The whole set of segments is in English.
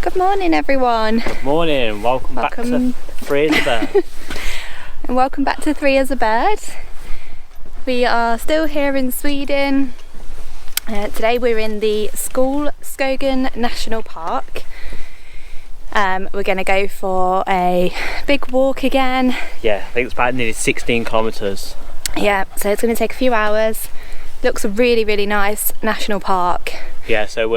Good morning, everyone. Morning, welcome back to Free as a Bird. And welcome back to Free as a Bird. We are still here in Sweden. Today we're in the Skuleskogen National Park. We're going to go for a big walk again. Yeah, I think it's about nearly 16 kilometres. Yeah, so it's going to take a few hours. Looks a really nice national park. Yeah, so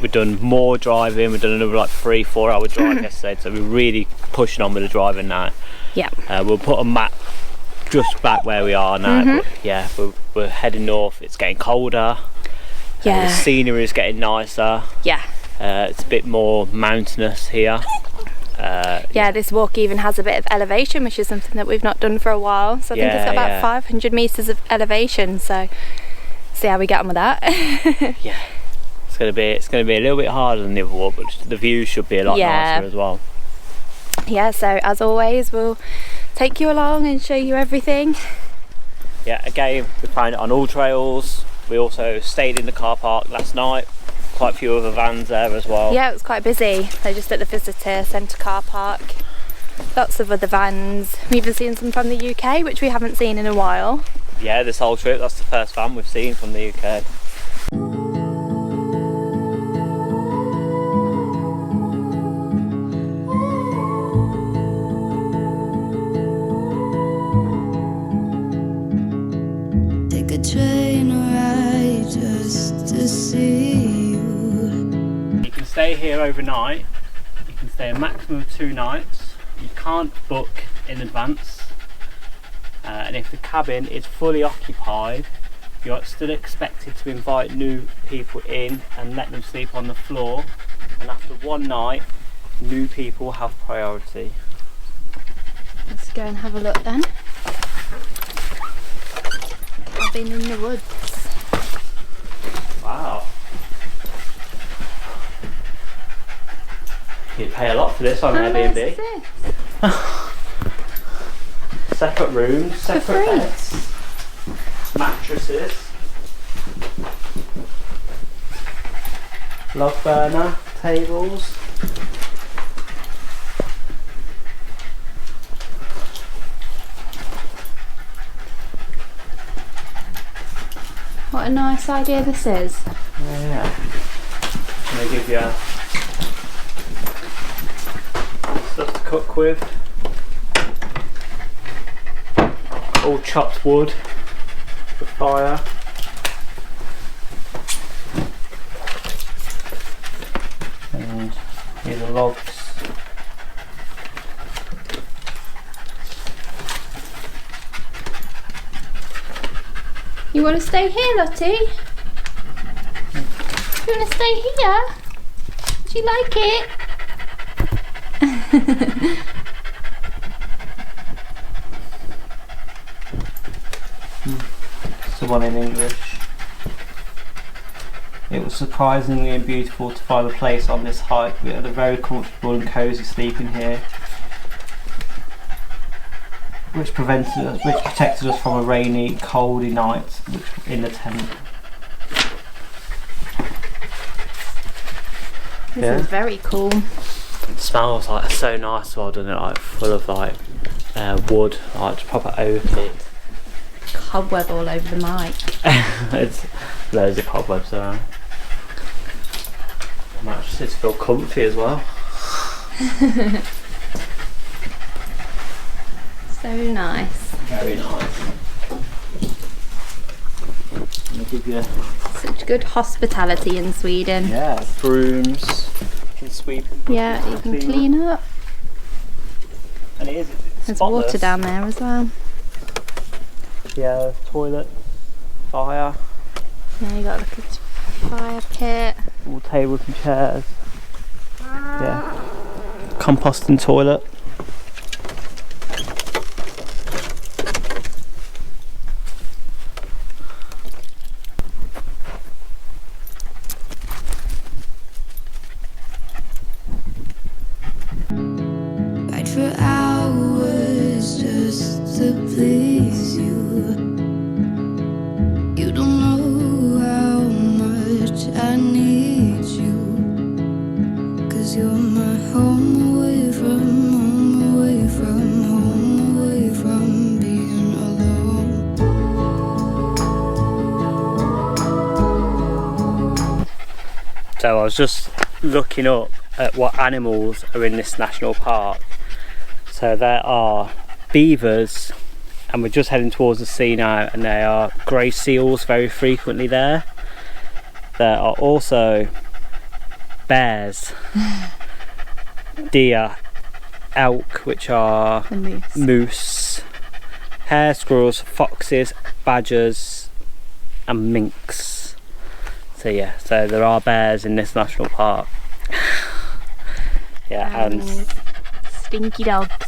we've done more driving. We've done another like 3-4 hour drive yesterday, so we're really pushing on with the driving now. Yeah. We'll put a map just back where we are now. But yeah, we're heading north. It's getting colder. Yeah. The scenery is getting nicer. Yeah. It's a bit more mountainous here. Yeah, this walk even has a bit of elevation, which is something that we've not done for a while. So I think it's got about 500 metres of elevation. So see how we get on with that. Yeah. It's gonna be a little bit harder than the other walk, but the view should be a lot nicer as well. Yeah, so as always we'll take you along and show you everything. Yeah, again, we found it on all trails. We also stayed in the car park last night. Quite a few other vans there as well. Yeah, it was quite busy. They're just at the visitor centre car park. Lots of other vans. We've even seen some from the UK, which we haven't seen in a while. Yeah, this whole trip, that's the first van we've seen from the UK. Train ride just to see you. You can stay here overnight. You can stay a maximum of 2 nights. You can't book in advance. And if the cabin is fully occupied, you're still expected to invite new people in and let them sleep on the floor. And after 1 night, new people have priority. Let's go and have a look then. I've been in the woods. Wow. You pay a lot for this on Airbnb. Separate rooms, separate beds, mattresses, log burner, tables. What a nice idea this is. Yeah. I'm going to give you stuff to cook with. All chopped wood for fire. And here's the logs. You want to stay here, Lottie? You want to stay here? Do you like it? Someone in English. It was surprisingly and beautiful to find a place on this hike. We had a very comfortable and cosy sleeping here, which protected us from a rainy, coldy night in the tent. This is very cool. It smells like so nice, well doesn't it? Like full of like wood, like proper oaky. Cobweb all over the mic. It's loads of cobwebs around. The mattresses feel comfy as well. So nice. Very nice. I'll give you Such good hospitality in Sweden. yeah, brooms. You can sweep. Yeah, you can clean up. And it's There's spotless. water down there as well. Yeah, toilet, fire, Yeah, you got like a fire pit. all tables and chairs. Yeah, composting toilet. Ride for hours just to please you. You don't know how much I need you. 'cause you're my home away from away from being alone. So I was just looking up at what animals are in this national park. So there are beavers, and we're just heading towards the sea now, and there are grey seals very frequently there. There are also bears, deer, elk, which are moose, hare, squirrels, foxes, badgers and minks. So yeah, so there are bears in this national park. Yeah, and stinky dogs.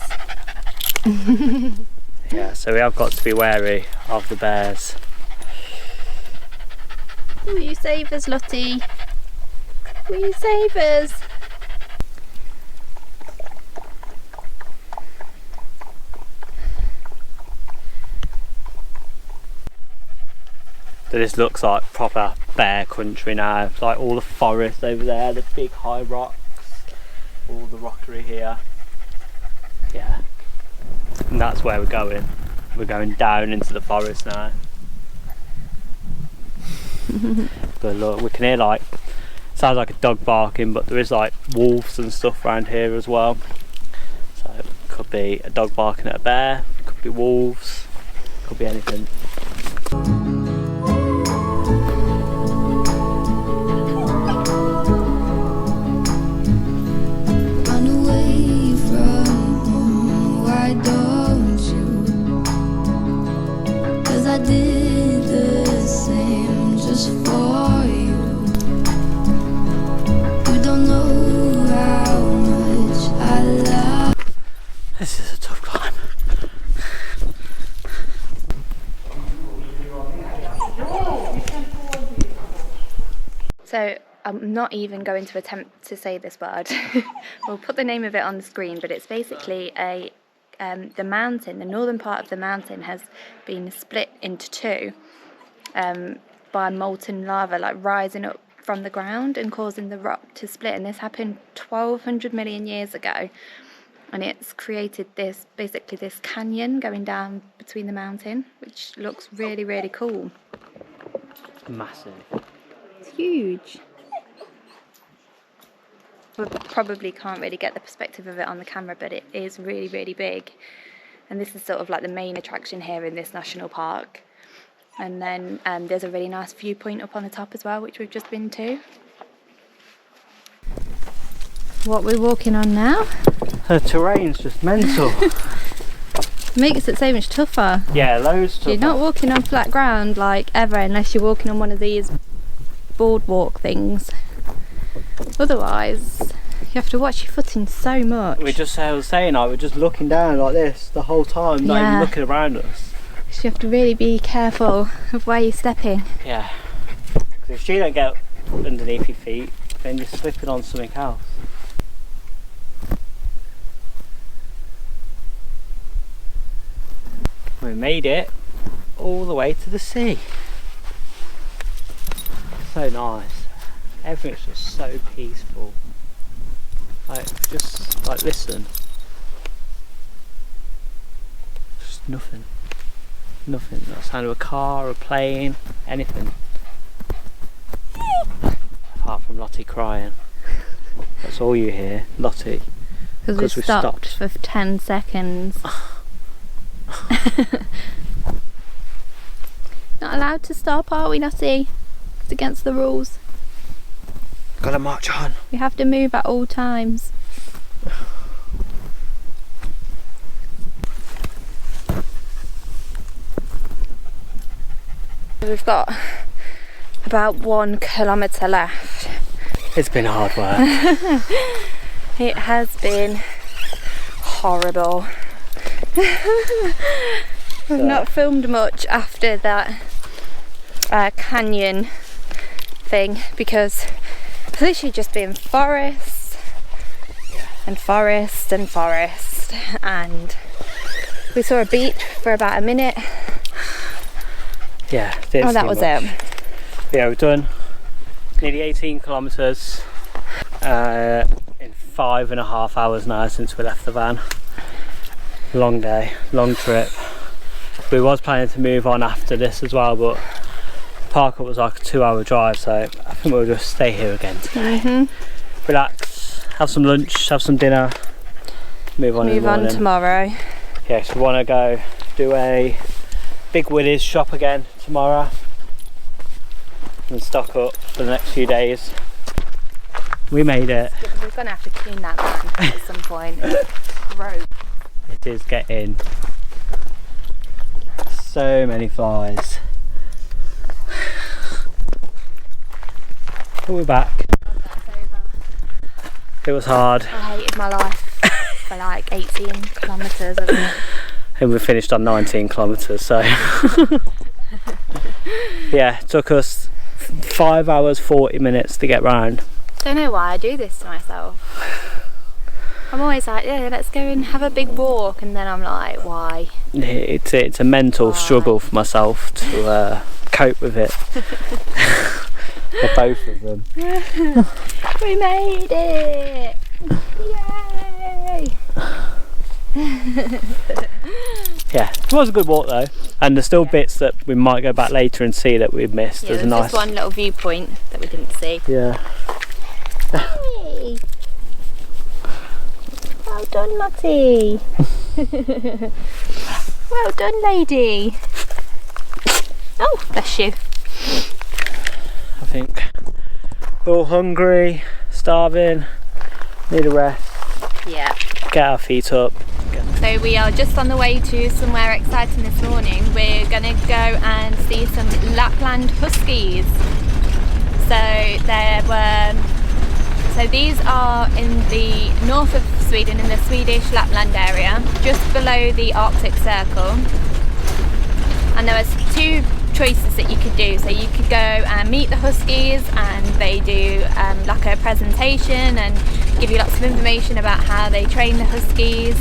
yeah, so we have got to be wary of the bears. Will you save us, Lottie? Will you save us? So this looks like proper bear country now. Like all the forest over there, the big high rocks, all the rockery here. Yeah, and that's where we're going. We're going down into the forest now. But look, we can hear like, sounds like a dog barking, but there is like wolves and stuff around here as well. So it could be a dog barking at a bear, it could be wolves, it could be anything. Run away from home, why don't you? 'Cause I did the same just for you. You don't know how much I love. This is a tough climb. So I'm not even going to attempt to say this word. We'll put the name of it on the screen, but it's basically a the mountain, the northern part of the mountain has been split into two by molten lava, like rising up from the ground and causing the rock to split. And this happened 1,200 million years ago, and it's created this, basically this canyon going down between the mountain, which looks really, really cool. It's massive. It's huge. We probably can't really get the perspective of it on the camera, but it is really, really big. And this is sort of like the main attraction here in this national park. And then there's a really nice viewpoint up on the top as well, which we've just been to. What we're walking on now? The terrain's just mental. Makes it so much tougher. Yeah, loads tougher. You're not walking on flat ground like ever, unless you're walking on one of these boardwalk things. Otherwise, you have to watch your footing so much. I was saying, we're just looking down like this the whole time, not even looking around us. So you have to really be careful of where you're stepping. Yeah, because if you don't get underneath your feet, then you're slipping on something else. We made it all the way to the sea. So nice. Everything's just so peaceful. Like, just like listen. Just nothing. Nothing. Not the sound of a car, a plane, anything. Apart from Lottie crying. That's all you hear, Lottie. Because we stopped for 10 seconds. Not allowed to stop, are we, Lottie? It's against the rules. Gotta march on. We have to move at all times. We've got about 1 kilometre left. It's been hard work. It has been horrible. We've not filmed much after that canyon thing because it's literally just been forest and forest and forest, and we saw a beach for about a minute. Yeah. Oh, that was it. Yeah, we've done nearly 18 kilometres in 5.5 hours now since we left the van. Long day, long trip. We was planning to move on after this as well, but park up was like a 2-hour drive, so I think we'll just stay here again today. Relax, have some lunch, have some dinner, move on in the morning. Tomorrow. Yes, we want to go do a Big Willie's shop again tomorrow and stock up for the next few days. We made it. We're going to have to clean that van at some point. It's gross. It is getting so many flies. But we're back. It was hard. I hated my life for like 18 kilometres of it. And we finished on 19 kilometres, so yeah, it took us 5 hours 40 minutes to get round. Don't know why I do this to myself. I'm always like, yeah, let's go and have a big walk, and then I'm like, why? It's a mental struggle for myself to cope with it. For both of them. We made it! Yay! Yeah, it was a good walk though, and there's still bits that we might go back later and see that we've missed. Yeah, there's there's a nice just one little viewpoint that we didn't see. Yeah. Hey. Well done, Lottie. Well done, lady. Oh, bless you. I think we're all hungry, starving, need a rest, Yeah. get our feet up. So we are just on the way to somewhere exciting this morning. We're going to go and see some Lapland Huskies. So these are in the north of Sweden, in the Swedish Lapland area, just below the Arctic Circle. And there was 2 choices that you could do. So you could go and meet the Huskies, and they do like a presentation and give you lots of information about how they train the Huskies.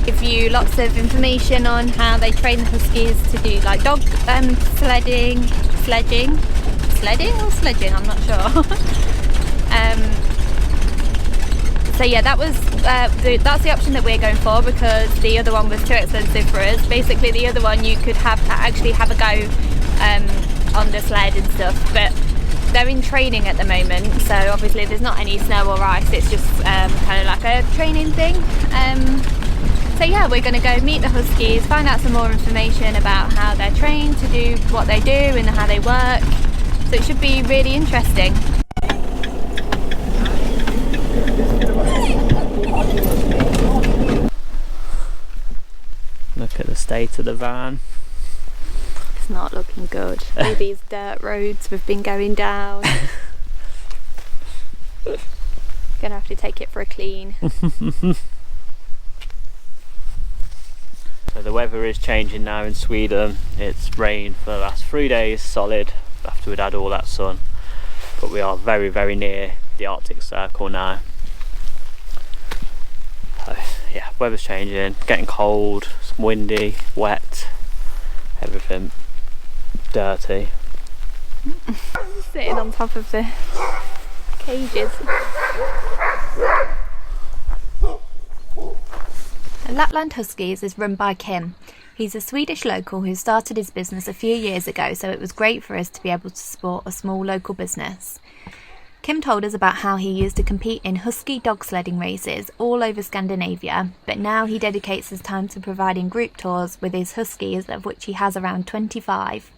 Give you lots of information on how they train the Huskies to do like dog sledging, I'm not sure. So yeah, that's the option that we're going for, because the other one was too expensive for us. Basically, the other one you could actually have a go on the sled and stuff, but they're in training at the moment, so obviously there's not any snow or ice. It's just kind of like a training thing. So yeah, we're going to go meet the Huskies, find out some more information about how they're trained to do what they do and how they work. So it should be really interesting. Look at the state of the van. It's not looking good. All these dirt roads we've been going down. Gonna have to take it for a clean. So the weather is changing now in Sweden. It's rained for the last 3 days solid after we'd had all that sun, but we are very, very near the Arctic Circle now. So yeah, weather's changing, getting cold, it's windy, wet, everything dirty. Sitting on top of the cages. Lapland Huskies is run by Kim. He's a Swedish local who started his business a few years ago, so it was great for us to be able to support a small local business. Kim told us about how he used to compete in husky dog sledding races all over Scandinavia, but now he dedicates his time to providing group tours with his huskies, of which he has around 25.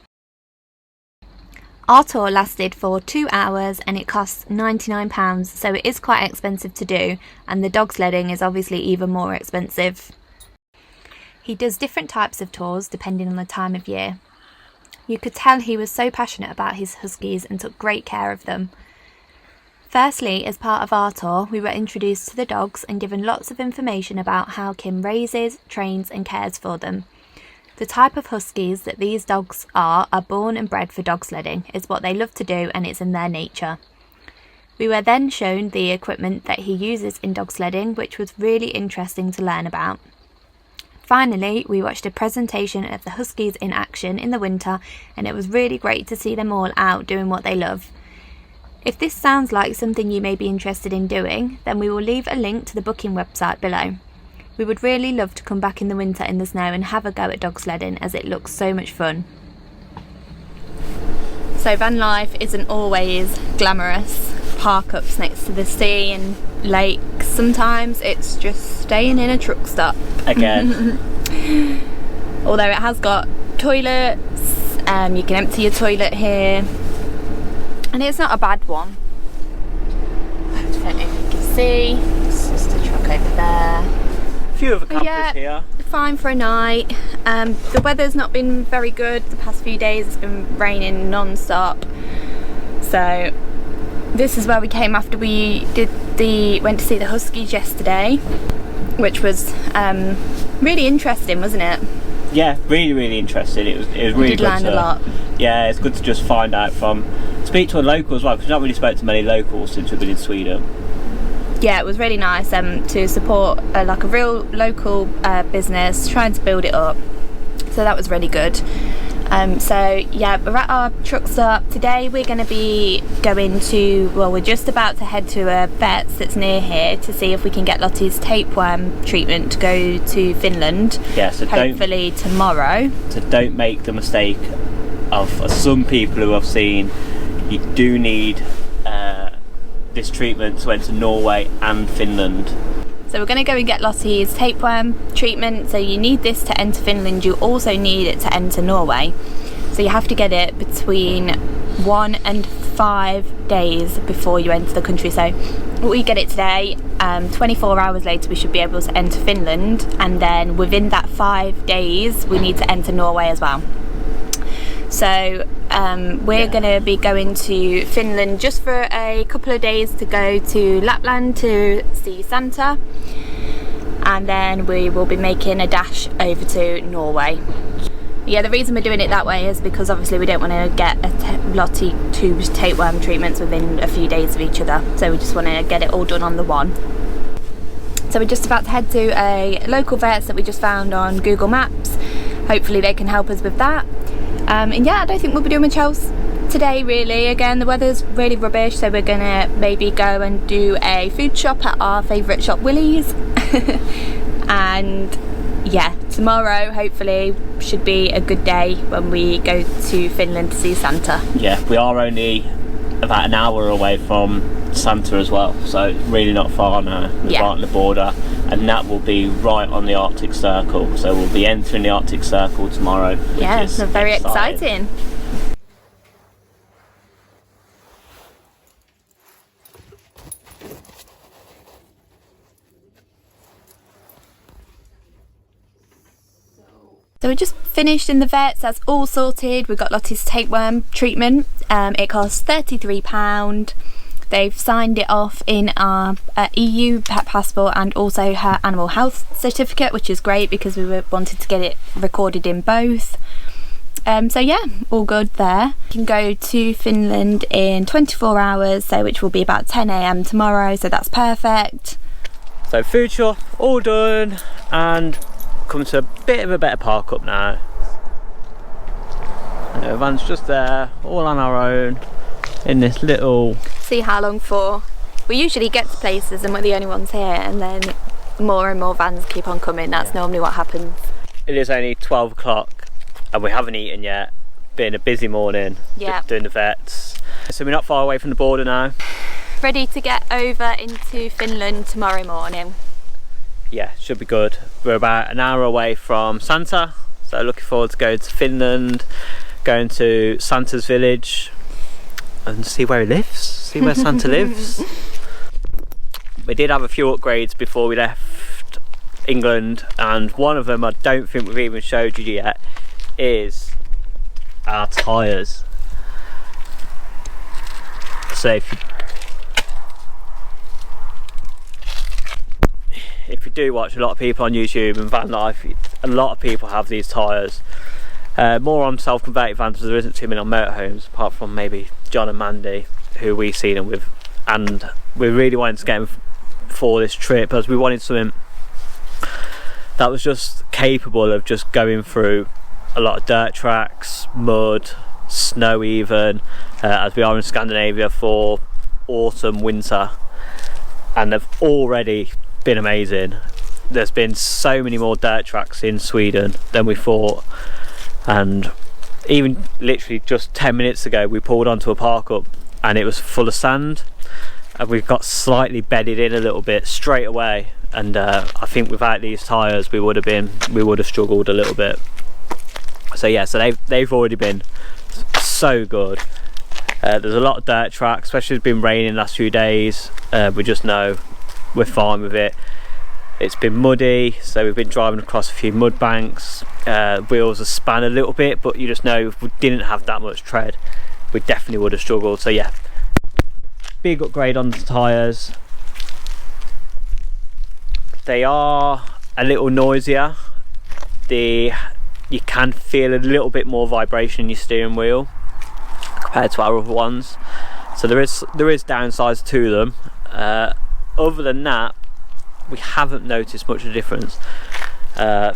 Our tour lasted for 2 hours and it costs £99, so it is quite expensive to do, and the dog sledding is obviously even more expensive. He does different types of tours depending on the time of year. You could tell he was so passionate about his huskies and took great care of them. Firstly, as part of our tour, we were introduced to the dogs and given lots of information about how Kim raises, trains and cares for them. The type of huskies that these dogs are born and bred for dog sledding. It's what they love to do and it's in their nature. We were then shown the equipment that he uses in dog sledding, which was really interesting to learn about. Finally, we watched a presentation of the huskies in action in the winter, and it was really great to see them all out doing what they love. If this sounds like something you may be interested in doing, then we will leave a link to the booking website below. We would really love to come back in the winter in the snow and have a go at dog sledding, as it looks so much fun. So van life isn't always glamorous. Park-ups next to the sea and lakes. Sometimes it's just staying in a truck stop. Again. Although it has got toilets, you can empty your toilet here. And it's not a bad one. I don't know if you can see. It's just a truck over there. A few other campers here. Fine for a night. The weather's not been very good the past few days. It's been raining non-stop. So this is where we came after we went to see the Huskies yesterday, which was really interesting, wasn't it? Yeah, really interesting. It was really did good learn a lot. Yeah, it's good to just find out speak to a local as well, because we've not really spoke to many locals since we've been in Sweden. Yeah, it was really nice to support like a real local business trying to build it up. So that was really good. So yeah, we're at our truck stop. Today we're going to be going to, well, we're just about to head to a vet's that's near here to see if we can get Lottie's tapeworm treatment to go to Finland. Yeah, so hopefully tomorrow. So don't make the mistake of some people who I've seen. You do need this treatment to enter Norway and Finland. So we're going to go and get Lottie's tapeworm treatment. So you need this to enter Finland. You also need it to enter Norway. So you have to get it between 1 and 5 days before you enter the country. So we get it today. 24 hours later we should be able to enter Finland, and then within that 5 days we need to enter Norway as well. So we're going to be going to Finland just for a couple of days to go to Lapland to see Santa, and then we will be making a dash over to Norway. Yeah, the reason we're doing it that way is because obviously we don't want to get Lottie 2 tapeworm treatments within a few days of each other, so we just want to get it all done on the one. So we're just about to head to a local vet that we just found on Google Maps. Hopefully they can help us with that. And yeah, I don't think we'll be doing much else today really. Again, the weather's really rubbish, so we're gonna maybe go and do a food shop at our favourite shop, Willie's. And yeah, tomorrow hopefully should be a good day when we go to Finland to see Santa. Yeah, we are only about an hour away from Santa as well, so really not far now. We're right on the border, and that will be right on the Arctic Circle, so we'll be entering the Arctic Circle tomorrow. Yeah, it's very exciting. So we just finished in the vets, that's all sorted. We've got Lottie's tapeworm treatment. It costs £33. They've signed it off in our EU pet passport and also her animal health certificate, which is great because we wanted to get it recorded in both. So yeah, all good there. You can go to Finland in 24 hours, so which will be about 10 AM tomorrow, so that's perfect. So food shop all done, and come to a bit of a better park up now. The van's just there, all on our own, in this little... See how long for? We usually get to places and we're the only ones here, and then more and more vans keep on coming. That's normally what happens. It is only 12 o'clock and we haven't eaten yet. Been a busy morning, doing the vets. So we're not far away from the border now. Ready to get over into Finland tomorrow morning. Yeah, should be good. We're about an hour away from Santa, so looking forward to going to Finland, going to Santa's village and see where he lives, see where Santa lives. We did have a few upgrades before we left England, and one of them I don't think we've even showed you yet is our tyres. So if you do watch a lot of people on YouTube and van life, a lot of people have these tyres. More on self-converted vans, there isn't too many on motorhomes, apart from maybe John and Mandy, who we've seen them with, and we really wanted to get them for this trip, as we wanted something that was just capable of just going through a lot of dirt tracks, mud, snow even, as we are in Scandinavia for autumn, winter, and they've already been amazing. There's been so many more dirt tracks in Sweden than we thought, and even literally just 10 minutes ago we pulled onto a park up and it was full of sand, and we've got slightly bedded in a little bit straight away, and I think without these tyres we would have struggled a little bit. So yeah, so they've already been so good. There's a lot of dirt tracks, especially it's been raining the last few days. We just know we're fine with it. It's been muddy, so we've been driving across a few mud banks. Wheels have span a little bit, but you just know if we didn't have that much tread, we definitely would have struggled. So yeah, big upgrade on the tyres. They are a little noisier. You can feel a little bit more vibration in your steering wheel compared to our other ones, so there is downsides to them. Other than that, we haven't noticed much of a difference.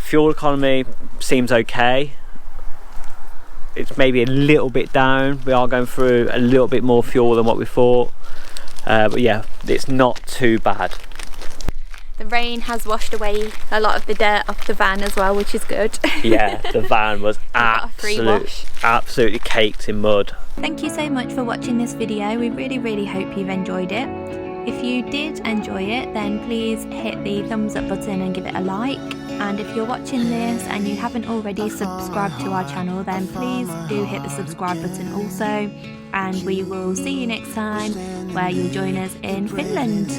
Fuel economy seems okay. It's maybe a little bit down. We are going through a little bit more fuel than what we thought, but yeah, it's not too bad. The rain has washed away a lot of the dirt off the van as well, which is good. Yeah, the van was absolutely caked in mud. Thank you so much for watching this video. We really hope you've enjoyed it. If you did enjoy it, then please hit the thumbs up button and give it a like. And if you're watching this and you haven't already subscribed to our channel, then please do hit the subscribe button also. And we will see you next time, where you'll join us in Finland.